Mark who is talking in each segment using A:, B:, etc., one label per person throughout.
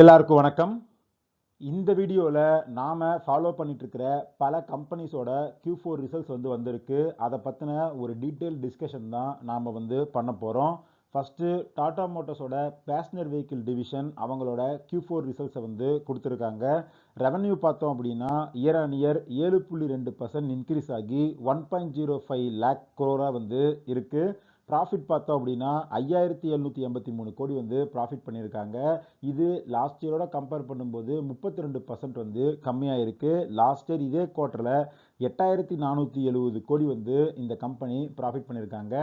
A: எல்லாருக்கும் வணக்கம். இந்த வீடியோவில் நாம் ஃபாலோ பண்ணிட்டு இருக்கிற பல கம்பெனிஸோட Q4 ரிசல்ட்ஸ் வந்திருக்கு. அதை பற்றின ஒரு டீட்டெயில் டிஸ்கஷன் தான் நாம் பண்ண போகிறோம். ஃபஸ்ட்டு டாடா மோட்டார்ஸோட பேசஞ்சர் வெஹிக்கிள் டிவிஷன் அவங்களோட Q4 ரிசல்ட்ஸை கொடுத்துருக்காங்க. ரெவன்யூ பார்த்தோம் அப்படின்னா இயர் ஆன் இயர் 7.2% இன்க்ரீஸ் ஆகி 1.05 லேக் crore இருக்குது. ப்ராஃபிட் பார்த்தோம் அப்படின்னா 5783 கோடி ப்ராஃபிட் பண்ணியிருக்காங்க. இது லாஸ்ட் இயரோட கம்பேர் பண்ணும்போது 32% கம்மியாக இருக்குது. லாஸ்ட் இயர் இதே குவார்ட்டரில் 8470 கோடி இந்த கம்பெனி ப்ராஃபிட் பண்ணியிருக்காங்க.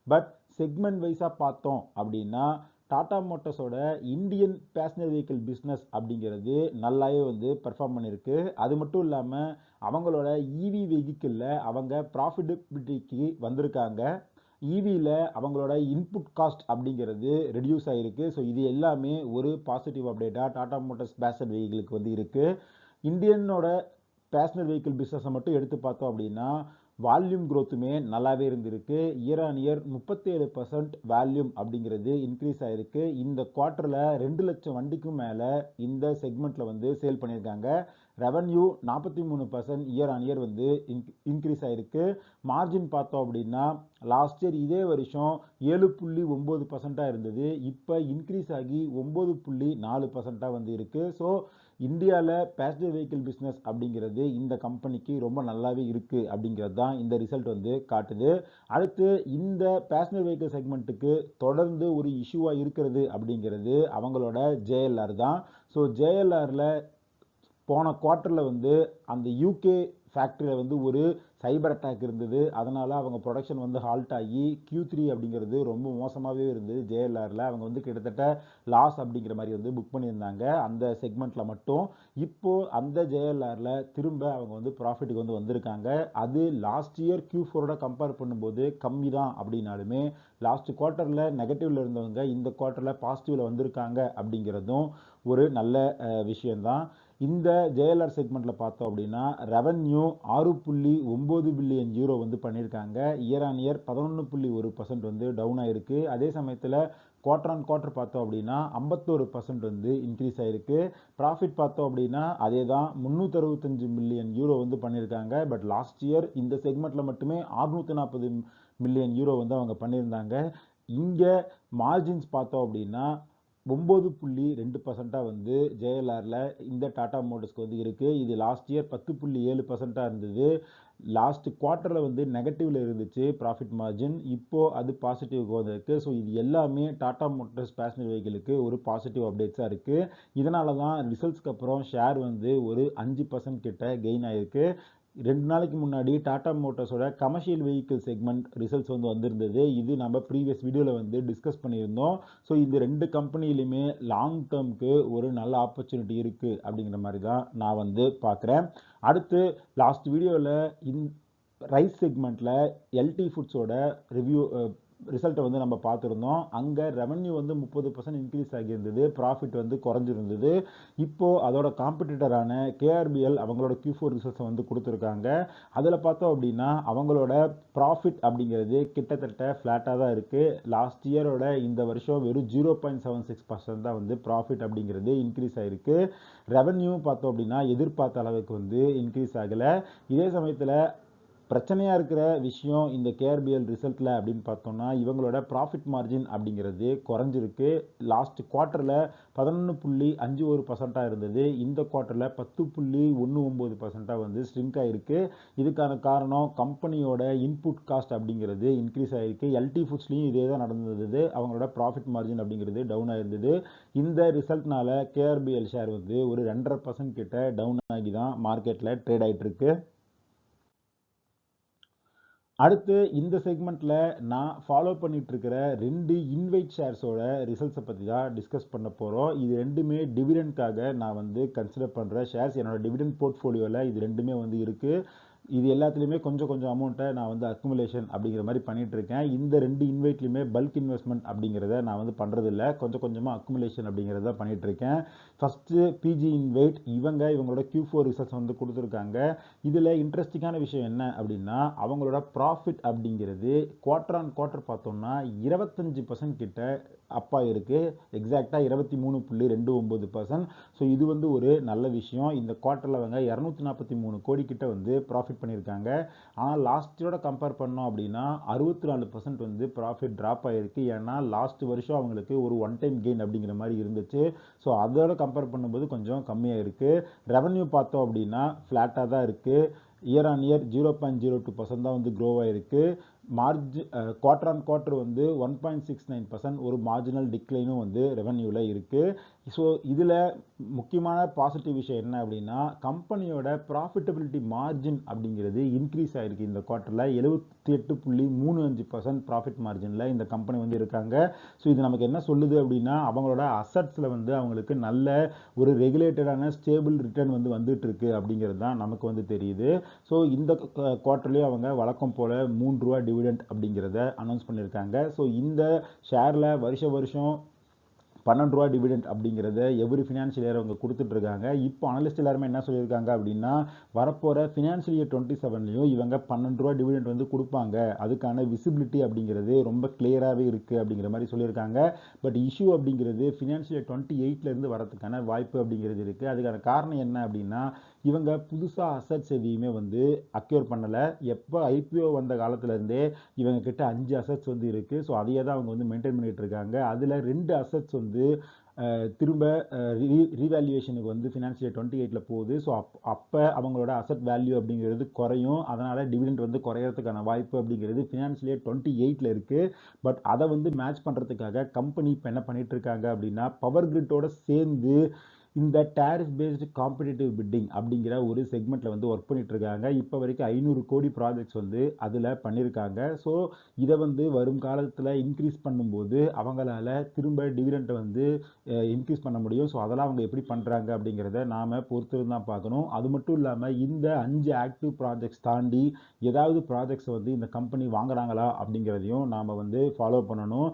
A: பட் செக்மெண்ட் வைஸாக பார்த்தோம் அப்படின்னா டாடா மோட்டார்ஸோட இந்தியன் பேசஞ்சர் வெஹிக்கிள் பிஸ்னஸ் அப்படிங்கிறது நல்லாவே பெர்ஃபார்ம் பண்ணியிருக்கு. அது மட்டும் இல்லாமல் அவங்களோட இவி வெஹிக்கிளில் அவங்க ப்ராஃபிட்டபிலிட்டிக்கு வந்திருக்காங்க. இவியில் அவங்களோட இன்புட் காஸ்ட் அப்படிங்கிறது ரெடியூஸ் ஆகிருக்கு. ஸோ இது எல்லாமே ஒரு பாசிட்டிவ் அப்டேட்டாக டாடா மோட்டார்ஸ் பேசஞ்சர் வெஹிக்கிளுக்கு இருக்குது. இந்தியனோட பேசஞ்சர் வெஹிக்கிள் பிஸ்னஸை மட்டும் எடுத்து பார்த்தோம் அப்படின்னா வால்யூம் க்ரோத்துமே நல்லாவே இருந்திருக்கு. இயர் ஆன் இயர் 37% வால்யூம் அப்படிங்கிறது இன்க்ரீஸ் ஆகிருக்கு. இந்த குவார்ட்டரில் 2 லட்சம் வண்டிக்கும் மேலே இந்த செக்மெண்ட்டில் சேல் பண்ணியிருக்காங்க. Revenue 43% year on year increase ஆகிருக்கு. மார்ஜின் பார்த்தோம் அப்படின்னா லாஸ்ட் இயர் இதே வருஷம் 7.9% இருந்தது. இப்போ இன்க்ரீஸ் ஆகி 9.4% இருக்குது. ஸோ இந்தியாவில் பேசஞ்சர் வெஹிக்கிள் பிஸ்னஸ் அப்படிங்கிறது இந்த கம்பெனிக்கு ரொம்ப நல்லாவே இருக்குது அப்படிங்கிறது தான் இந்த ரிசல்ட் காட்டுது. அடுத்து இந்த பேசஞ்சர் வெஹிக்கிள் செக்மெண்ட்டுக்கு தொடர்ந்து ஒரு இஷ்யூவாக இருக்கிறது அப்படிங்கிறது அவங்களோட JLR தான். ஸோ JLRல போன குவார்ட்டரில் அந்த யூகே ஃபேக்ட்ரியில் ஒரு சைபர் அட்டாக் இருந்தது. அதனால் அவங்க ப்ரொடக்ஷன் ஹால்ட் ஆகி Q3 அப்படிங்கிறது ரொம்ப மோசமாகவே இருந்தது. JLRல அவங்க கிட்டத்தட்ட லாஸ் அப்படிங்கிற மாதிரி புக் பண்ணியிருந்தாங்க அந்த செக்மெண்ட்டில் மட்டும். இப்போது அந்த JLRல திரும்ப அவங்க ப்ராஃபிட்டுக்கு வந்திருக்காங்க. அது லாஸ்ட் இயர் Q4ஓட கம்பேர் பண்ணும்போது கம்மி தான் அப்படின்னாலுமே லாஸ்ட் குவார்ட்டரில் நெகட்டிவில் இருந்தவங்க இந்த குவார்ட்டரில் பாசிட்டிவில் வந்திருக்காங்க அப்படிங்கிறதும் ஒரு நல்ல விஷயந்தான். இந்த JLR செக்மெண்ட்டில் பார்த்தோம் அப்படின்னா ரெவன்யூ 6.9 பில்லியன் யூரோ பண்ணியிருக்காங்க. இயர் ஆன் இயர் 11.1% டவுன் ஆகிருக்கு. அதே சமயத்தில் குவார்ட்டர் ஆன் குவார்ட்டர் பார்த்தோம் அப்படின்னா 51% இன்க்ரீஸ் ஆகிருக்கு. ப்ராஃபிட் பார்த்தோம் அப்படின்னா அதே தான் 365 மில்லியன் யூரோ பண்ணியிருக்காங்க. பட் லாஸ்ட் இயர் இந்த செக்மெண்ட்டில் மட்டுமே 640 மில்லியன் யூரோ அவங்க பண்ணியிருந்தாங்க. இங்கே மார்ஜின்ஸ் பார்த்தோம் அப்படின்னா 9.2% JLRல இந்த டாடா மோட்டர்ஸ்க்கு இருக்குது. இது லாஸ்ட் இயர் 10.7% இருந்தது. லாஸ்ட் குவார்ட்டரில் நெகட்டிவில் இருந்துச்சு ப்ராஃபிட் மார்ஜின். இப்போது அது பாசிட்டிவ் வந்திருக்கு. ஸோ இது எல்லாமே டாடா மோட்டார்ஸ் பேசஞ்சர் வெஹிக்கிளுக்கு ஒரு பாசிட்டிவ் அப்டேட்ஸாக இருக்குது. இதனால தான் ரிசல்ட்ஸ்க்கு அப்புறம் ஷேர் ஒரு 5% கிட்ட கெயின் ஆகிருக்கு. 2 நாளைக்கு முன்னாடி டாடா மோட்டார்ஸோட கமர்ஷியல் வெஹிக்கிள் செக்மெண்ட் ரிசல்ட்ஸ் வந்திருந்தது. இது நம்ம ப்ரீவியஸ் வீடியோவில் டிஸ்கஸ் பண்ணியிருந்தோம். ஸோ இந்த 2 கம்பெனிலையுமே லாங் டேர்முக்கு ஒரு நல்ல ஆப்பர்ச்சுனிட்டி இருக்குது அப்படிங்கிற மாதிரி தான் நான் பார்க்குறேன். அடுத்து லாஸ்ட் வீடியோவில் ரைஸ் செக்மெண்ட்டில் LT ஃபுட்ஸோட ரிசல்ட்டை நம்ம பார்த்துருந்தோம். அங்கே ரெவன்யூ 30% இன்க்ரீஸ் ஆகியிருந்தது. ப்ராஃபிட் குறைஞ்சிருந்தது. இப்போது அதோட காம்படிட்டரான KRBL அவங்களோட Q4 ரிசல்ட்ஸை கொடுத்துருக்காங்க. அதில் பார்த்தோம் அப்படின்னா அவங்களோட ப்ராஃபிட் அப்படிங்கிறது கிட்டத்தட்ட ஃப்ளாட்டாக தான் இருக்குது. லாஸ்ட் இயரோட இந்த வருஷம் வெறும் 0.76% தான் ப்ராஃபிட் அப்படிங்கிறது இன்க்ரீஸ் ஆகிருக்கு. ரெவன்யூ பார்த்தோம் அப்படின்னா எதிர்பார்த்த அளவுக்கு இன்க்ரீஸ் ஆகலை. இதே சமயத்தில் பிரச்சனையாக இருக்கிற விஷயம் இந்த KRBL ரிசல்ட்டில் அப்படின்னு பார்த்தோம்னா இவங்களோட ப்ராஃபிட் மார்ஜின் அப்படிங்கிறது குறைஞ்சிருக்கு. லாஸ்ட் குவார்ட்டரில் 11.51% இருந்தது. இந்த குவார்ட்டரில் 10.19% ஸ்ட்ரிங்க் ஆகிருக்கு. இதுக்கான காரணம் கம்பெனியோட இன்புட் காஸ்ட் அப்படிங்கிறது இன்க்ரீஸ் ஆகிருக்கு. LT ஃபுட்ஸ்லையும் இதே தான் நடந்தது. அவங்களோட ப்ராஃபிட் மார்ஜின் அப்படிங்கிறது டவுன் ஆகிருந்தது. இந்த ரிசல்ட்னால KRBL ஷேர் ஒரு 2.5% கிட்ட டவுன் ஆகி தான் மார்க்கெட்டில் ட்ரேட் ஆகிட்டு இருக்கு. அடுத்து இந்த செக்மெண்ட்டில் நான் ஃபாலோ பண்ணிட்டு இருக்கிற 2 இன்வைட் ஷேர்ஸோட ரிசல்ட்ஸை பற்றி தான் டிஸ்கஸ் பண்ண போகிறோம். இது ரெண்டுமே டிவிடெண்ட்காக நான் கன்சிடர் பண்ணுற ஷேர்ஸ். என்னோட டிவிடெண்ட் போர்ட்ஃபோலியோவில் இது ரெண்டுமே இருக்குது. இது எல்லாத்துலேயுமே கொஞ்சம் அமௌண்ட்டை நான் அக்குமுலேஷன் அப்படிங்கிற மாதிரி பண்ணிகிட்டு இருக்கேன். இந்த 2 இன்வைட்லையுமே பல்க் இன்வெஸ்ட்மெண்ட் அப்படிங்கிறத நான் பண்ணுறதில்ல. கொஞ்சமாக அக்குமுலேஷன் அப்படிங்கிறத பண்ணிகிட்டு இருக்கேன். ஃபஸ்ட்டு PG இன்வைட் இவங்களோட Q4 ரிசல்ட்ஸ் கொடுத்துருக்காங்க. இதில் இன்ட்ரெஸ்டிங்கான விஷயம் என்ன அப்படின்னா அவங்களோட ப்ராஃபிட் அப்படிங்கிறது குவார்ட்டர் ஆன் குவார்ட்டர் பார்த்தோம்னா 25% கிட்ட அப்பா இருக்குது, எக்ஸாக்டாக 23.29%. ஸோ இது வந்து ஒரு நல்ல விஷயம். இந்த குவார்ட்டரில் அவங்க 243 கோடி கிட்ட வந்து ப்ராஃபிட் பண்ணியிருக்காங்க. ஆனால் லாஸ்ட் இயரோட கம்பேர் பண்ணோம் அப்படின்னா 64% வந்து ப்ராஃபிட் ட்ராப் ஆகிருக்கு. ஏன்னா லாஸ்ட் வருஷம் அவங்களுக்கு ஒரு ஒன் டைம் கெயின் அப்படிங்கிற மாதிரி இருந்துச்சு. ஸோ அதோட கம்பேர் பண்ணும்போது கொஞ்சம் கம்மியாக இருக்குது. ரெவன்யூ பார்த்தோம் அப்படின்னா ஃப்ளாட்டாக தான் இருக்குது. இயர் ஆன் இயர் 0.02% தான் வந்து க்ரோ ஆகிருக்கு. குவார்டர் ஆன் குவார்டர் வந்து 1.69% ஒரு மார்ஜினல் டிக்ளைனும் வந்து ரெவன்யூவில் இருக்குது. ஸோ இதில் முக்கியமான பாசிட்டிவ் விஷயம் என்ன அப்படின்னா கம்பெனியோட ப்ராஃபிட்டபிலிட்டி மார்ஜின் அப்படிங்கிறது இன்க்ரீஸ் ஆகிருக்கு. இந்த குவார்ட்டரில் 78.35% ப்ராஃபிட் மார்ஜினில் இந்த கம்பெனி வந்து இருக்காங்க. ஸோ இது நமக்கு என்ன சொல்லுது அப்படின்னா அவங்களோட அசட்ஸில் வந்து அவங்களுக்கு நல்ல ஒரு ரெகுலேட்டடான ஸ்டேபிள் ரிட்டர்ன் வந்து வந்துட்டு இருக்கு அப்படிங்கிறது தான் நமக்கு வந்து தெரியுது. ஸோ இந்த குவார்ட்டர்லேயும் அவங்க வழக்கம் போல் ₹3 டிவிடெண்ட் அப்படிங்கிறத அனௌன்ஸ் பண்ணியிருக்காங்க. ஸோ இந்த ஷேரில் வருஷம் ₹12 டிவிடெண்ட் அப்படிங்கிறத எவ்ரி ஃபினான்ஷியல் இயர் அவங்க கொடுத்துட்ருக்காங்க. இப்போ அனலிஸ்ட் எல்லாருமே என்ன சொல்லியிருக்காங்க அப்படின்னா வரப்போகிற ஃபினான்ஷியல் இயர் 27லையும் இவங்க ₹12 டிவிடெண்ட் வந்து கொடுப்பாங்க. அதுக்கான விசிபிலிட்டி அப்படிங்கிறது ரொம்ப கிளியராகவே இருக்குது அப்படிங்கிற மாதிரி சொல்லியிருக்காங்க. பட் இஷ்யூ அப்படிங்கிறது ஃபினான்ஷியல் இயர் 28லேருந்து வரதுக்கான வாய்ப்பு அப்படிங்கிறது இருக்குது. அதுக்கான காரணம் என்ன அப்படின்னா இவங்க புதுசாக அசட்ஸ் எதையுமே வந்து அக்யூர் பண்ணலை. எப்போ ஐபிஓ வந்த காலத்துலேருந்தே இவங்க கிட்ட 5 அசட்ஸ் வந்து இருக்குது. ஸோ அதையே தான் அவங்க வந்து மெயின்டைன் பண்ணிகிட்டு இருக்காங்க. அதில் 2 அசட்ஸ் வந்து திரும்ப ரீவேல்யூவேஷனுக்கு வந்து ஃபினான்ஷியல் இயர் 28ல் போகுது. ஸோ அப்போ அவங்களோட அசட் வேல்யூ அப்படிங்கிறது குறையும். அதனால் டிவிடெண்ட் வந்து குறையறதுக்கான வாய்ப்பு அப்படிங்கிறது ஃபினான்ஷியல் இயர் 28ல் இருக்குது. பட் அதை வந்து மேட்ச் பண்ணுறதுக்காக கம்பெனி இப்போ என்ன பண்ணிட்டு இருக்காங்க அப்படின்னா பவர் கிரிட்டோட சேர்ந்து இந்த டேரிஃப் பேஸ்டு காம்படிட்டிவ் பிட்டிங் அப்படிங்கிற ஒரு செக்மெண்ட்டில் வந்து ஒர்க் பண்ணிட்டு இருக்காங்க. இப்போ வரைக்கும் 500 கோடி ப்ராஜெக்ட்ஸ் வந்து அதில் பண்ணியிருக்காங்க. ஸோ இதை வந்து வரும் காலத்தில் இன்க்ரீஸ் பண்ணும்போது அவங்களால திரும்ப டிவிடெண்ட்டை வந்து இன்க்ரீஸ் பண்ண முடியும். ஸோ அதெல்லாம் அவங்க எப்படி பண்ணுறாங்க அப்படிங்கிறத நாம் பொறுத்து தான் பார்க்கணும். அது மட்டும் இல்லாமல் இந்த 5 ஆக்டிவ் ப்ராஜெக்ட்ஸ் தாண்டி ஏதாவது ப்ராஜெக்ட்ஸ் வந்து இந்த கம்பெனி வாங்குறாங்களா அப்படிங்கிறதையும் நாம் வந்து ஃபாலோ பண்ணணும்.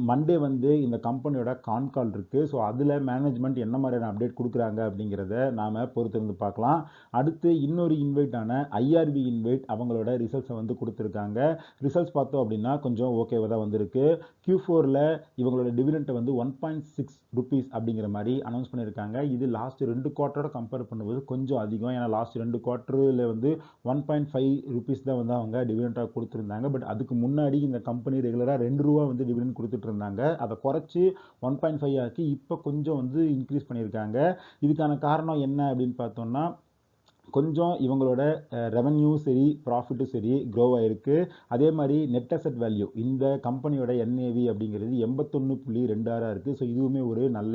A: மண்டே வந்து இந்த கம்பெனியோட கால் இருக்குது. ஸோ அதில் மேனேஜ்மெண்ட் என்ன மாதிரியான அப்டேட் கொடுக்குறாங்க அப்படிங்கிறத நாம் பொறுத்திருந்து பார்க்கலாம். அடுத்து இன்னொரு இன்வைட்டான ஐஆர்பி இன்வைட் அவங்களோட ரிசல்ட்ஸை வந்து கொடுத்துருக்காங்க. ரிசல்ட்ஸ் பார்த்தோம் அப்படின்னா கொஞ்சம் ஓகேவாக தான் வந்திருக்கு. Q4ல் இவங்களோட டிவிடெண்ட்டை வந்து ₹1.6 அப்படிங்கிற மாதிரி அனௌன்ஸ் பண்ணியிருக்காங்க. இது லாஸ்ட் 2 குவார்ட்டரோட கம்பேர் பண்ணும்போது கொஞ்சம் அதிகம். ஏன்னா லாஸ்ட் 2 குவார்ட்டரில் வந்து ₹1.5 தான் வந்து அவங்க டிவிடெண்ட்டாக கொடுத்துருந்தாங்க. பட் அதுக்கு முன்னாடி இந்த கம்பெனி ரெகுலராக ₹2 வந்து டிவிடெண்ட் கொடுத்துட்டு இருந்தாங்க. அதை குறைச்சி 1.5 ஆக்கி இப்போ கொஞ்சம் வந்து இன்க்ரீஸ் பண்ணியிருக்காங்க. இதுக்கான காரணம் என்ன அப்படின்னு பார்த்தோம்னா கொஞ்சம் இவங்களோட ரெவன்யூ சரி ப்ராஃபிட்டும் சரி க்ரோ ஆகிருக்கு. அதே மாதிரி நெட் அசெட் வேல்யூ இந்த கம்பெனியோட என்ஏவி அப்படிங்கிறது 81.26 இருக்குது. ஸோ இதுவுமே ஒரு நல்ல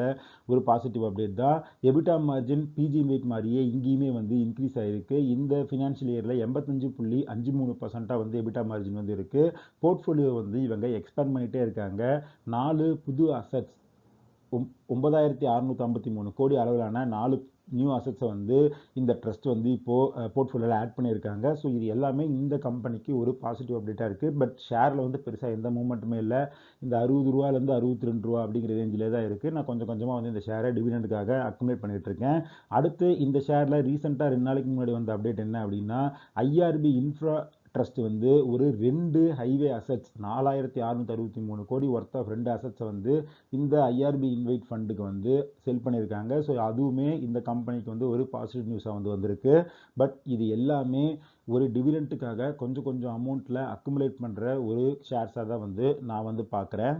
A: ஒரு பாசிட்டிவ் அப்டேட் தான். எபிட்டா மார்ஜின் பிஜி இன்வைட் மாதிரியே இங்கேயுமே வந்து இன்க்ரீஸ் ஆகிருக்கு. இந்த ஃபினான்ஷியல் இயரில் 85.53% வந்து எபிட்டா மார்ஜின் வந்து இருக்குது. போர்ட்ஃபோலியோ வந்து இவங்க எக்ஸ்பேண்ட் பண்ணிகிட்டே இருக்காங்க. 4 புது அசட்ஸ் 9,653 கோடி அளவிலான 4 நியூ அசட்ஸை வந்து இந்த ட்ரஸ்ட் வந்து இப்போது போர்ட்ஃபோலியோவில் ஆட் பண்ணியிருக்காங்க. ஸோ இது எல்லாமே இந்த கம்பெனிக்கு ஒரு பாசிட்டிவ் அப்டேட்டாக இருக்குது. பட் ஷேரில் வந்து பெருசாக எந்த மூவ்மெண்ட்டுமே இல்லை. இந்த ₹60 ₹62 அப்படிங்கிற ரேஞ்சிலே தான் இருக்குது. நான் கொஞ்சம் கொஞ்சமாக வந்து இந்த ஷேரை டிவிடெண்டுக்காக அக்குமுலேட் பண்ணிகிட்டு இருக்கேன். அடுத்து இந்த ஷேரில் ரீசெண்டாக 2 நாளைக்கு முன்னாடி வந்த அப்டேட் என்ன அப்படின்னா ஐஆர்பி இன்ஃப்ரா ட்ரஸ்ட் வந்து ஒரு 2 ஹைவே அசட்ஸ் 4,663 கோடி ஒர்த் ஆஃப் 2 அசட்ஸை வந்து இந்த ஐஆர்பி இன்வைட் ஃபண்டுக்கு வந்து செல் பண்ணியிருக்காங்க. ஸோ அதுவுமே இந்த கம்பெனிக்கு வந்து ஒரு பாசிட்டிவ் நியூஸாக வந்து வந்திருக்கு. பட் இது எல்லாமே ஒரு டிவிடெண்ட்டுக்காக கொஞ்சம் கொஞ்சம் அமௌண்ட்டில் அக்குமுலேட் பண்ணுற ஒரு ஷேர்ஸாக தான் வந்து நான் வந்து பார்க்குறேன்.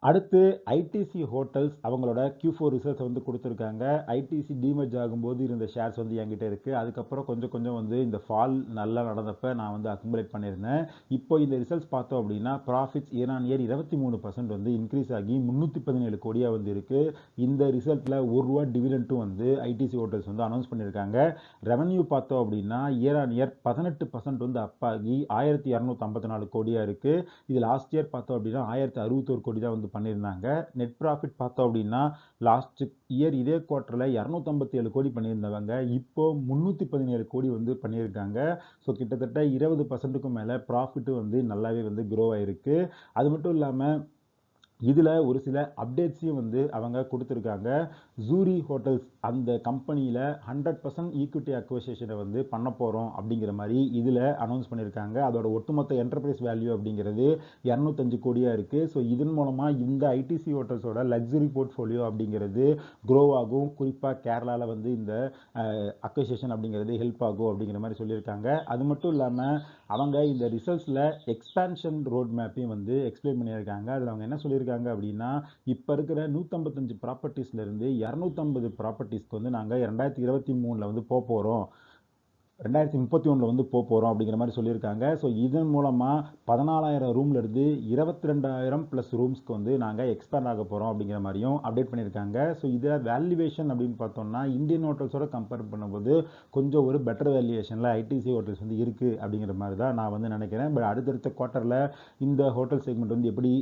A: அடுத்து ஐடிசி ஹோட்டல்ஸ் அவங்களோட Q4 ரிசல்ட்ஸ் வந்து கொடுத்துருக்காங்க. ஐடிசி டீமர்ஜ் ஆகும்போது இருந்த ஷேர்ஸ் வந்து என்கிட்ட இருக்குது. அதுக்கப்புறம் கொஞ்சம் கொஞ்சம் வந்து இந்த ஃபால் நல்லா நடந்தப்போ நான் வந்து அக்குமுலேட் பண்ணியிருந்தேன். இப்போ இந்த ரிசல்ட்ஸ் பார்த்தோம் அப்படின்னா ப்ராஃபிட்ஸ் இயர் ஆன் இயர் 23% வந்து இன்க்ரீஸ் ஆகி 317 கோடியாக வந்து இருக்குது. இந்த ரிசல்ட்டில் ₹1 டிவிடெண்ட்டும் வந்து ஐடிசி ஹோட்டல்ஸ் வந்து அனௌன்ஸ் பண்ணியிருக்காங்க. ரெவன்யூ பார்த்தோம் அப்படின்னா இயர் ஆன் இயர் 18% வந்து அப் ஆகி 1,254 கோடியாக இருக்குது. இது லாஸ்ட் இயர் பார்த்தோம் அப்படின்னா 1,061 கோடி தான் வந்து பண்ணியிருந்தாங்க. நெட் ப்ராஃபிட் பார்த்தோம் அப்படின்னா லாஸ்ட் இயர் இதே குவார்ட்டரில் 257 கோடி பண்ணியிருந்தவங்க இப்போ 317 கோடி வந்து பண்ணியிருக்காங்க. ஸோ கிட்டத்தட்ட 20%க்கும் மேலே ப்ராஃபிட்டும் வந்து நல்லாவே வந்து க்ரோ ஆகிருக்கு. அது மட்டும் இல்லாமல் இதில் ஒரு சில அப்டேட்ஸையும் வந்து அவங்க கொடுத்துருக்காங்க. ஜூரி ஹோட்டல்ஸ் அந்த கம்பெனியில் 100% ஈக்விட்டி அக்வசிஷனை வந்து பண்ண போகிறோம் அப்படிங்கிற மாதிரி இதில் அனௌன்ஸ் பண்ணியிருக்காங்க. அதோட ஒட்டுமொத்த என்டர்பிரைஸ் வேல்யூ அப்படிங்கிறது 205 கோடியாக இருக்குது. ஸோ இதன் மூலமாக இந்த ஐடிசி ஹோட்டல்ஸோட லக்ஸுரி போர்ட்ஃபோலியோ அப்படிங்கிறது க்ரோ ஆகும். குறிப்பாக கேரளாவில் வந்து இந்த அக்வசிஷன் அப்படிங்கிறது ஹெல்ப் ஆகும் அப்படிங்கிற மாதிரி சொல்லியிருக்காங்க. அது மட்டும் இல்லாமல் அவங்க இந்த ரிசல்ட்ஸில் எக்ஸ்பேன்ஷன் ரோட் மேப்பையும் வந்து எக்ஸ்பிளைன் பண்ணியிருக்காங்க. அதில் அவங்க என்ன சொல்லியிருக்காங்க அப்படின்னா, இப்போ இருக்கிற 155 ப்ராப்பர்ட்டிஸ்லேருந்து 250 ப்ராப்பர்ட்டிஸ்க்கு வந்து நாங்கள் 2023 வந்து போகிறோம், 2031 வந்து போகிறோம் அப்படிங்கிற மாதிரி சொல்லியிருக்காங்க. ஸோ இதன் மூலமாக 14,000 ரூம்லேருந்து 22,000 ப்ளஸ் ரூம்ஸ்க்கு வந்து நாங்கள் எக்ஸ்பேண்ட் ஆக போகிறோம் அப்படிங்கிற மாதிரியும் அப்டேட் பண்ணியிருக்காங்க. ஸோ இதில் வேல்யூவேஷன் அப்படின்னு பார்த்தோம்னா இந்தியன் ஹோட்டல்ஸோட கம்பேர் பண்ணும்போது கொஞ்சம் ஒரு பெட்டர் வேல்யூவேஷனில் ஐடிசி ஹோட்டல்ஸ் வந்து இருக்குது அப்படிங்கிற மாதிரி தான் நான் வந்து நினைக்கிறேன். பட் அடுத்தடுத்த குவார்ட்டரில் இந்த ஹோட்டல் செக்மெண்ட் வந்து எப்படி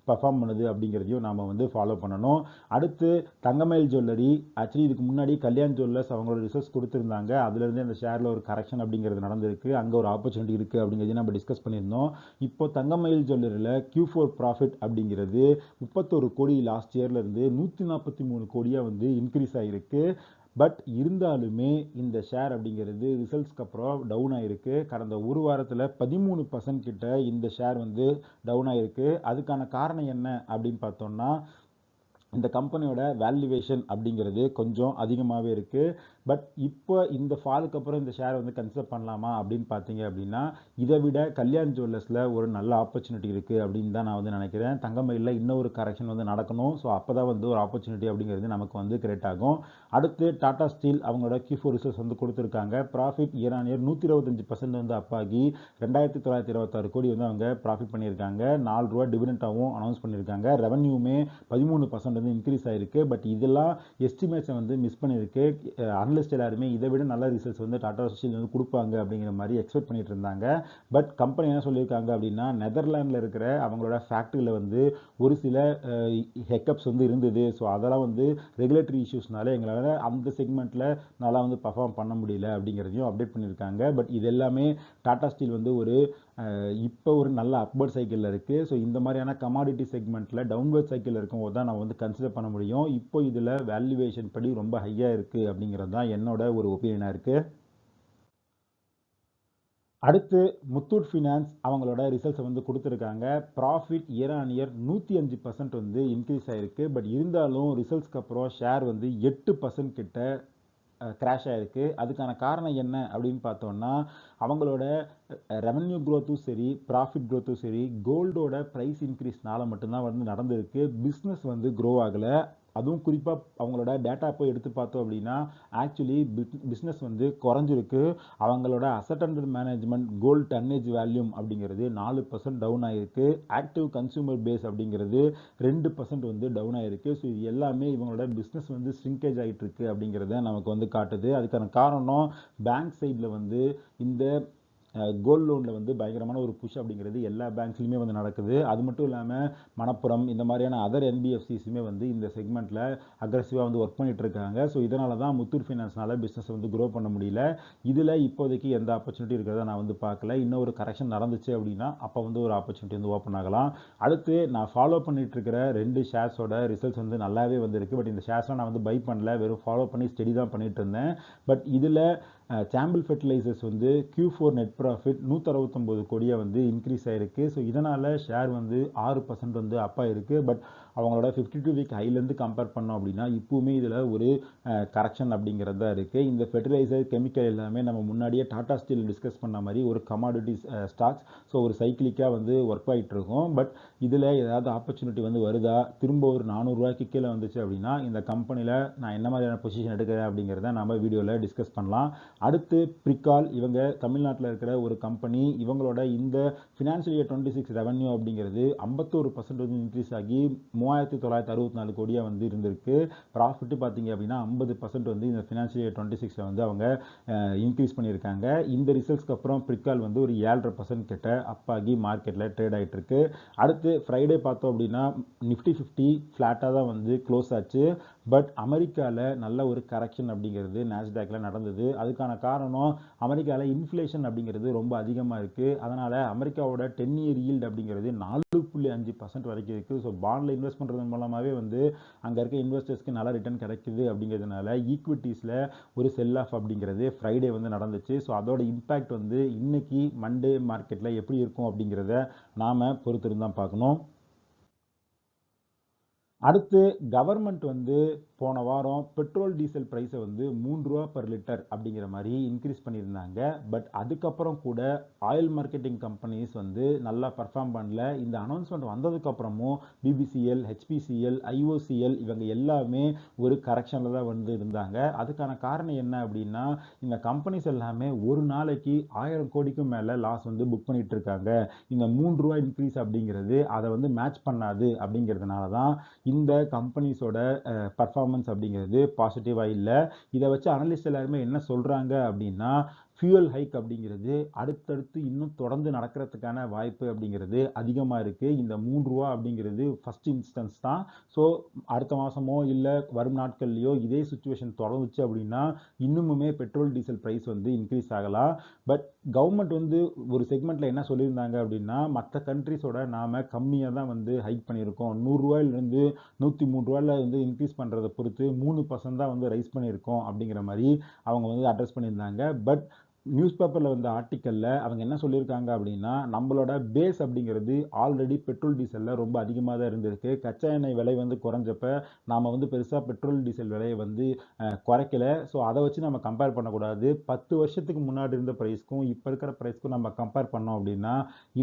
A: பர்ஃபார்ம் பண்ணுது அப்படிங்கிறதையும் நாம் வந்து ஃபாலோ பண்ணணும். அடுத்து தங்கமயில் ஜுவல்லரி, ஆக்சுவலி இதுக்கு முன்னாடி கல்யாண் ஜுவல்லர்ஸ் அவங்களோட ரிசர்ச் கொடுத்துருந்தாங்க. அதுலேருந்து அந்த ஷேரில் ஒரு கரெக்ஷன் அப்படிங்கிறது நடந்திருக்கு. அங்கே ஒரு ஆப்பர்ச்சுனிட்டி இருக்குது அப்படிங்கிறதையும் நம்ம டிஸ்கஸ் பண்ணியிருந்தோம். இப்போ தங்கமயில் ஜுவல்லரியில் Q4 ப்ராஃபிட் அப்படிங்கிறது 31 கோடி லாஸ்ட் இயர்லேருந்து 143 கோடியாக வந்து இன்க்ரீஸ் ஆகிருக்கு. பட் இருந்தாலுமே இந்த ஷேர் அப்படிங்கிறது ரிசல்ட்ஸ்க்கு அப்புறம் டவுன் ஆகிருக்கு. கடந்த ஒரு வாரத்தில் 13% கிட்ட இந்த ஷேர் வந்து டவுன் ஆகிருக்கு. அதுக்கான காரணம் என்ன அப்படின்னு பார்த்தோம்னா இந்த கம்பெனியோட வேல்யூவேஷன் அப்படிங்கிறது கொஞ்சம் அதிகமாகவே இருக்குது. பட் இப்போ இந்த ஃபாலுக்கு அப்புறம் இந்த ஷேர் வந்து கன்சிடர் பண்ணலாமா அப்படின்னு பார்த்தீங்க அப்படின்னா இதை விட கல்யாண் ஜுவல்லர்ஸில் ஒரு நல்ல ஆப்பர்ச்சுனிட்டி இருக்குது அப்படின்னு தான் நான் வந்து நினைக்கிறேன். தங்கமயிலில் இன்னொரு கரெக்ஷன் வந்து நடக்கணும். ஸோ அப்போ தான் வந்து ஒரு ஆப்பர்ச்சுனிட்டி அப்படிங்கிறது நமக்கு வந்து கிரியேட் ஆகும். அடுத்து டாடா ஸ்டீல் அவங்களோட Q4 ரிசல்ட்ஸ் வந்து கொடுத்துருக்காங்க. ப்ராஃபிட் இயர் ஆன் இயர் 125% வந்து அப்பாகி 2,926 கோடி வந்து அவங்க ப்ராஃபிட் பண்ணியிருக்காங்க. 4 ரூபா டிவிடெண்டாகவும் அனௌன்ஸ் பண்ணியிருக்காங்க. ரெவன்யூமே 13% வந்து இன்க்ரீஸ் ஆகிருக்கு. பட் இதெல்லாம் எஸ்டிமேட்ஸை வந்து மிஸ் பண்ணியிருக்கு. அனலிஸ்ட் எல்லாருமே இதை விட நல்ல ரிசல்ட்ஸ் வந்து டாடா ஸ்டீல் வந்து கொடுப்பாங்க அப்படிங்கிற மாதிரி எக்ஸ்பெக்ட் பண்ணிட்டு இருந்தாங்க. பட் கம்பெனி என்ன சொல்லியிருக்காங்க அப்படின்னா நெதர்லாண்டில் இருக்கிற அவங்களோட ஃபேக்ட்ரியில் வந்து ஒரு சில ஹெக்கப்ஸ் வந்து இருந்தது. ஸோ அதெல்லாம் வந்து ரெகுலேட்டரி இஷ்யூஸ்னால எங்களால் அந்த செக்மெண்ட்டில் நல்லா வந்து பர்ஃபார்ம் பண்ண முடியல அப்படிங்கிறதையும் அப்டேட் பண்ணியிருக்காங்க. பட் இது எல்லாமே டாடா ஸ்டீல் வந்து இப்போ ஒரு நல்ல அப்வர்ட் சைக்கிளில் இருக்குது. ஸோ இந்த மாதிரியான கமாடிட்டி செக்மெண்ட்டில் டவுன்வர்ட் சைக்கிளில் இருக்கும்போது தான் நான் வந்து கன்சிடர் பண்ண முடியும். இப்போ இதில் வேல்யூவேஷன் படி ரொம்ப ஹையாக இருக்குது அப்படிங்கிறது தான் என்னோட ஒரு ஒப்பீனியனாக இருக்குது. அடுத்து முத்தூட் ஃபினான்ஸ் அவங்களோட ரிசல்ட்ஸை வந்து கொடுத்துருக்காங்க. ப்ராஃபிட் இயர் ஆன் இயர் 105% வந்து இன்க்ரீஸ் ஆகிருக்கு. பட் இருந்தாலும் ரிசல்ட்ஸ்க்கு அப்புறம் ஷேர் வந்து 8% கிட்ட கிராஷ் ஆகிருக்கு. அதுக்கான காரணம் என்ன அப்படின்னு பார்த்தோன்னா அவங்களோட ரெவன்யூ க்ரோத்தும் சரி ப்ராஃபிட் க்ரோத்தும் சரி கோல்டோட ப்ரைஸ் இன்க்ரீஸ்னால மட்டும்தான் வந்து நடந்திருக்கு. பிஸ்னஸ் வந்து க்ரோ ஆகலை. அதுவும் குறிப்பாக அவங்களோட டேட்டா போய் எடுத்து பார்த்தோம் அப்படின்னா ஆக்சுவலி பிஸ்னஸ் வந்து குறைஞ்சிருக்கு. அவங்களோட asset under management gold tonnage volume அப்படிங்கிறது 4% டவுன் ஆகிருக்கு. ஆக்டிவ் கன்சூமர் பேஸ் அப்படிங்கிறது 2% வந்து டவுன் ஆகிருக்கு. ஸோ இது எல்லாமே இவங்களோட பிஸ்னஸ் வந்து ஸ்ரிங்கேஜ் ஆகிட்டு இருக்கு அப்படிங்கிறத நமக்கு வந்து காட்டுது. அதுக்கான காரணம் பேங்க் சைடில் வந்து இந்த கோல்டு லோனில் வந்து பயங்கரமான ஒரு புஷ் அப்படிங்கிறது எல்லா பேங்க்ஸ்லையுமே வந்து நடக்குது. அது மட்டும் இல்லாமல் மணப்புரம் இந்த மாதிரியான அதர் NBFCஸுமே வந்து இந்த செக்மெண்ட்டில் அக்ரெசிவாக வந்து ஒர்க் பண்ணிட்டு இருக்காங்க. ஸோ இதனால தான் முத்தூட் ஃபைனான்ஸ்னால பிஸ்னஸ் வந்து க்ரோ பண்ண முடியல. இதில் இப்போதைக்கு எந்த ஆப்பர்ச்சுனிட்டி இருக்கிறத நான் வந்து பார்க்கல. இன்னும் ஒரு கரெக்ஷன் நடந்துச்சு அப்படின்னா அப்போ வந்து ஒரு ஆப்பர்ச்சுனிட்டி வந்து ஓப்பன் ஆகலாம். அடுத்து நான் ஃபாலோ பண்ணிட்டு இருக்கிற 2 ஷேர்ஸோட ரிசல்ட்ஸ் வந்து நல்லாவே வந்திருக்கு. பட் இந்த ஷேர்ஸ்லாம் நான் வந்து பை பண்ணல, வெறும் ஃபாலோ பண்ணி ஸ்டடி தான் பண்ணிட்டு இருந்தேன். பட் இதில் சாம்பிள் ஃபெர்டிலைசர்ஸ் வந்து Q4 நெட் ப்ராஃபிட் 169 கோடியாக வந்து இன்க்ரீஸ் ஆகிருக்கு. ஸோ இதனால் ஷேர் வந்து 6% வந்து அப் ஆகிருக்கு. பட் அவங்களோட 52 வீக் ஹைலேருந்து கம்பேர் பண்ணோம் அப்படின்னா இப்போவுமே இதில் ஒரு கரெக்ஷன் அப்படிங்கிறது தான் இருக்குது. இந்த ஃபெர்டிலைசர் கெமிக்கல் எல்லாமே நம்ம முன்னாடியே டாடா ஸ்டீல் டிஸ்கஸ் பண்ண மாதிரி ஒரு கமாடிட்டி ஸ்டாக்ஸ். ஸோ ஒரு சைக்கிளிக்காக வந்து ஒர்க் ஆகிட்டு இருக்கும். பட் இதில் ஏதாவது ஆப்பர்ச்சுனிட்டி வந்து வருதா, திரும்ப ஒரு 400 ரூபாய்க்கு கீழே வந்துச்சு அப்படின்னா இந்த கம்பெனியில் நான் என்ன மாதிரியான பொசிஷன் எடுக்கிறேன் அப்படிங்கிறத நம்ம வீடியோவில் டிஸ்கஸ் பண்ணலாம். அடுத்து பிரிக்கால் இவங்க தமிழ்நாட்டில் இருக்கிற ஒரு கம்பெனி. இவங்களோட இந்த ஃபினான்ஷியல் இயர் 26 ரெவன்யூ அப்படிங்கிறது 51% வந்து இன்க்ரீஸ் ஆகி 3,964 கோடியாக வந்து இருந்திருக்கு. ப்ராஃபிட்டு பார்த்தீங்க அப்படின்னா 50% வந்து இந்த ஃபினான்ஷியல் இயர் 26 வந்து அவங்க இன்க்ரீஸ் பண்ணியிருக்காங்க. இந்த ரிசல்ட்ஸ்க்கு அப்புறம் பிரிக்கால் வந்து ஒரு 7.5% கிட்ட அப்பாகி மார்க்கெட்டில் ட்ரேட் ஆகிட்டு இருக்கு. அடுத்து ஃப்ரைடே பார்த்தோம் அப்படின்னா நிஃப்டி 50 ஃப்ளாட்டாக தான் வந்து க்ளோஸ் ஆச்சு. பட் அமெரிக்காவில் நல்ல ஒரு கரெக்ஷன் அப்படிங்கிறது நாஸ்டாக்ல நடந்தது. அதுக்கான காரணம் அமெரிக்காவில் இன்ஃப்ளேஷன் அப்படிங்கிறது ரொம்ப அதிகமாக இருக்குது. அதனால் அமெரிக்காவோட 10 இயர் ஈல்டு அப்படிங்கிறது 4.5 5.5% வரைக்கும் இருக்குது. ஸோ பாண்டில் இன்வெஸ்ட் பண்ணுறது மூலமாகவே வந்து அங்கே இருக்க இன்வெஸ்டர்ஸ்க்கு நல்ல ரிட்டர்ன் கிடைக்குது அப்படிங்கிறதுனால ஈக்விட்டிஸில் ஒரு செல் ஆஃப் அப்படிங்கிறது ஃப்ரைடே வந்து நடந்துச்சு. ஸோ அதோட இம்பேக்ட் வந்து இன்னைக்கு மண்டே மார்க்கெட்டில் எப்படி இருக்கும் அப்படிங்கிறத நாம் பொறுத்திருந்து தான் பார்க்கணும். அடுத்து கவர்மெண்ட் வந்து போன வாரம் பெட்ரோல் டீசல் ப்ரைஸை வந்து ₹3 per லிட்டர் அப்படிங்கிற மாதிரி இன்க்ரீஸ் பண்ணியிருந்தாங்க. பட் அதுக்கப்புறம் கூட ஆயில் மார்க்கெட்டிங் கம்பெனிஸ் வந்து நல்லா பர்ஃபார்ம் பண்ணல. இந்த அனௌன்ஸ்மெண்ட் வந்ததுக்கப்புறமும் பிபிசிஎல், ஹெச்பிசிஎல், ஐஓசிஎல் இவங்க எல்லாமே ஒரு கரெக்ஷனில் தான் வந்து இருந்தாங்க. அதுக்கான காரணம் என்ன அப்படின்னா, இந்த கம்பெனிஸ் எல்லாமே ஒரு நாளைக்கு 1000 கோடிக்கும் மேலே லாஸ் வந்து புக் பண்ணிட்டு இருக்காங்க. இந்த ₹3 இன்க்ரீஸ் அப்படிங்கிறது அதை வந்து மேட்ச் பண்ணாது அப்படிங்கிறதுனால தான் இந்த கம்பெனிஸோட பர்ஃபார்மன்ஸ் அப்படிங்கிறது பாசிட்டிவாக இல்லை. இதை வச்சு அனலிஸ்ட் எல்லாருமே என்ன சொல்கிறாங்க அப்படின்னா, ஃபியூயல் ஹைக் அப்படிங்கிறது அடுத்தடுத்து இன்னும் தொடர்ந்து நடக்கிறதுக்கான வாய்ப்பு அப்படிங்கிறது அதிகமாக இருக்குது. இந்த ₹3 அப்படிங்கிறது ஃபஸ்ட் இன்ஸ்டன்ஸ் தான். ஸோ அடுத்த மாதமோ இல்லை வரும் நாட்கள்லையோ இதே சுச்சுவேஷன் தொடர்ந்துச்சு அப்படின்னா இன்னுமுமே பெட்ரோல் டீசல் ப்ரைஸ் வந்து இன்க்ரீஸ் ஆகலாம். பட் கவர்மெண்ட் வந்து ஒரு செக்மெண்ட்டில் என்ன சொல்லியிருந்தாங்க அப்படின்னா, மற்ற கண்ட்ரிஸோட நாம் கம்மியாக தான் வந்து ஹைக் பண்ணியிருக்கோம். ₹100 ₹103 வந்து இன்க்ரீஸ் பண்ணுறதை பொறுத்து 3% தான் வந்து ரைஸ் பண்ணியிருக்கோம் அப்படிங்கிற மாதிரி அவங்க வந்து அட்ரஸ் பண்ணியிருந்தாங்க. பட் நியூஸ் பேப்பரில் வந்த ஆர்டிக்கலில் அவங்க என்ன சொல்லியிருக்காங்க அப்படின்னா, நம்மளோட பேஸ் அப்படிங்கிறது ஆல்ரெடி பெட்ரோல் டீசலில் ரொம்ப அதிகமாக தான் இருந்திருக்கு. கச்சா எண்ணெய் விலை வந்து குறைஞ்சப்ப நாம் வந்து பெருசாக பெட்ரோல் டீசல் விலையை வந்து குறைக்கல. ஸோ அதை வச்சு நம்ம கம்பேர் பண்ணக்கூடாது. 10 வருஷத்துக்கு முன்னாடி இருந்த ப்ரைஸ்க்கும் இப்போ இருக்கிற ப்ரைஸ்க்கும் நம்ம கம்பேர் பண்ணோம் அப்படின்னா,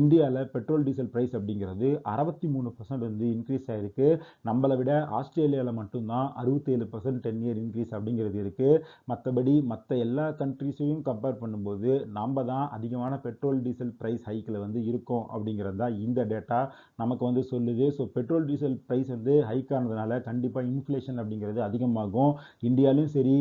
A: இந்தியாவில் பெட்ரோல் டீசல் ப்ரைஸ் அப்படிங்கிறது 63% வந்து இன்க்ரீஸ் ஆகிருக்கு. நம்மளை விட ஆஸ்திரேலியாவில் மட்டும்தான் 67% 10 இயர் இன்க்ரீஸ் அப்படிங்கிறது இருக்குது. மற்றபடி மற்ற எல்லா கண்ட்ரிஸையும் கம்பேர் பண்ணும்போது நம்ம தான் அதிகமான பெட்ரோல் டீசல் பிரைஸ் ஹைக்கில் வந்து இருக்கோம் அப்படிங்கிறது தான் இந்த டேட்டா நமக்கு வந்து சொல்லுது. ஸோ பெட்ரோல் டீசல் பிரைஸ் வந்து ஹைக் ஆனதுனால கண்டிப்பாக இன்ஃப்ளேஷன் அப்படிங்கிறது அதிகமாகும். இந்தியாலையும் சரி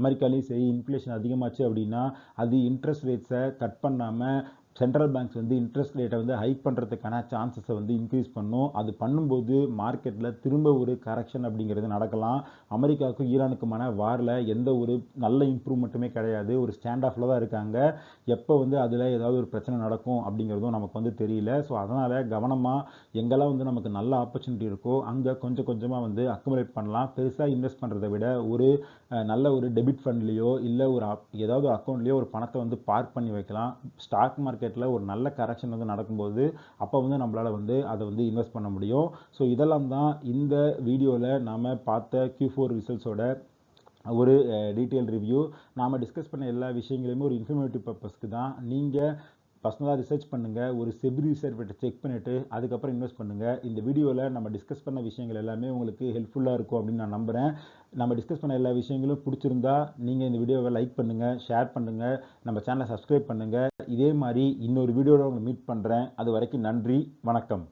A: அமெரிக்காலையும் சரி இன்ஃப்ளேஷன் அதிகமாச்சு அப்படின்னா அது இன்ட்ரெஸ்ட் ரேட்ஸை கட் பண்ணாமல் சென்ட்ரல் பேங்க்ஸ் வந்து இன்ட்ரெஸ்ட் ரேட்டை வந்து ஹைக் பண்ணுறதுக்கான சான்சஸை வந்து இன்க்ரீஸ் பண்ணும். அது பண்ணும்போது மார்க்கெட்டில் திரும்ப ஒரு கரெக்ஷன் அப்படிங்கிறது நடக்கலாம். அமெரிக்காவுக்கும் ஈரானுக்குமான வாரில் எந்த ஒரு நல்ல இம்ப்ரூவ்மெண்ட்டுமே கிடையாது. ஒரு ஸ்டாண்ட் ஆஃபில் தான் இருக்காங்க. எப்போ வந்து அதில் ஏதாவது ஒரு பிரச்சனை நடக்கும் அப்படிங்கிறதும் நமக்கு வந்து தெரியல. ஸோ அதனால் கவனமாக எங்கெல்லாம் வந்து நமக்கு நல்ல ஆப்பர்ச்சுனிட்டி இருக்கோ அங்கே கொஞ்சம் கொஞ்சமாக வந்து அக்குமுலேட் பண்ணலாம். பெருசாக இன்வெஸ்ட் பண்ணுறதை விட ஒரு நல்ல ஒரு டெபிட் ஃபண்ட்லேயோ இல்லை ஒரு ஏதாவது ஒரு அக்கௌண்ட்லேயோ ஒரு பணத்தை வந்து பார்க் பண்ணி வைக்கலாம். ஸ்டாக் மார்க்கெட்டில் ஒரு நல்ல கரெக்ஷன் வந்து நடக்கும்போது அப்போ வந்து நம்மளால் வந்து அதை வந்து இன்வெஸ்ட் பண்ண முடியும். ஸோ இதெல்லாம் தான் இந்த வீடியோவில் நாம் பார்த்த Q4 ரிசல்ட்ஸோட ஒரு டீட்டெயில் ரிவ்யூ. நாம் டிஸ்கஸ் பண்ண எல்லா விஷயங்களையுமே ஒரு இன்ஃபர்மேட்டிவ் பர்பஸ்க்கு தான். நீங்கள் பர்சனலாக ரிசர்ச் பண்ணுங்கள், ஒரு செபி ரிசர்ச் செக் பண்ணிவிட்டு அதுக்கப்புறம் இன்வெஸ்ட் பண்ணுங்கள். இந்த வீடியோவில் நம்ம டிஸ்கஸ் பண்ண விஷயங்கள் எல்லாமே உங்களுக்கு ஹெல்ப்ஃபுல்லாக இருக்கும் அப்படின்னு நான் நம்புகிறேன். நம்ம டிஸ்கஸ் பண்ண எல்லா விஷயங்களும் பிடிச்சிருந்தா நீங்கள் இந்த வீடியோவை லைக் பண்ணுங்கள், ஷேர் பண்ணுங்கள், நம்ம சேனலை சப்ஸ்கிரைப் பண்ணுங்கள். இதே மாதிரி இன்னொரு வீடியோவில் உங்களை மீட் பண்ணுறேன். அது வரைக்கும் நன்றி, வணக்கம்.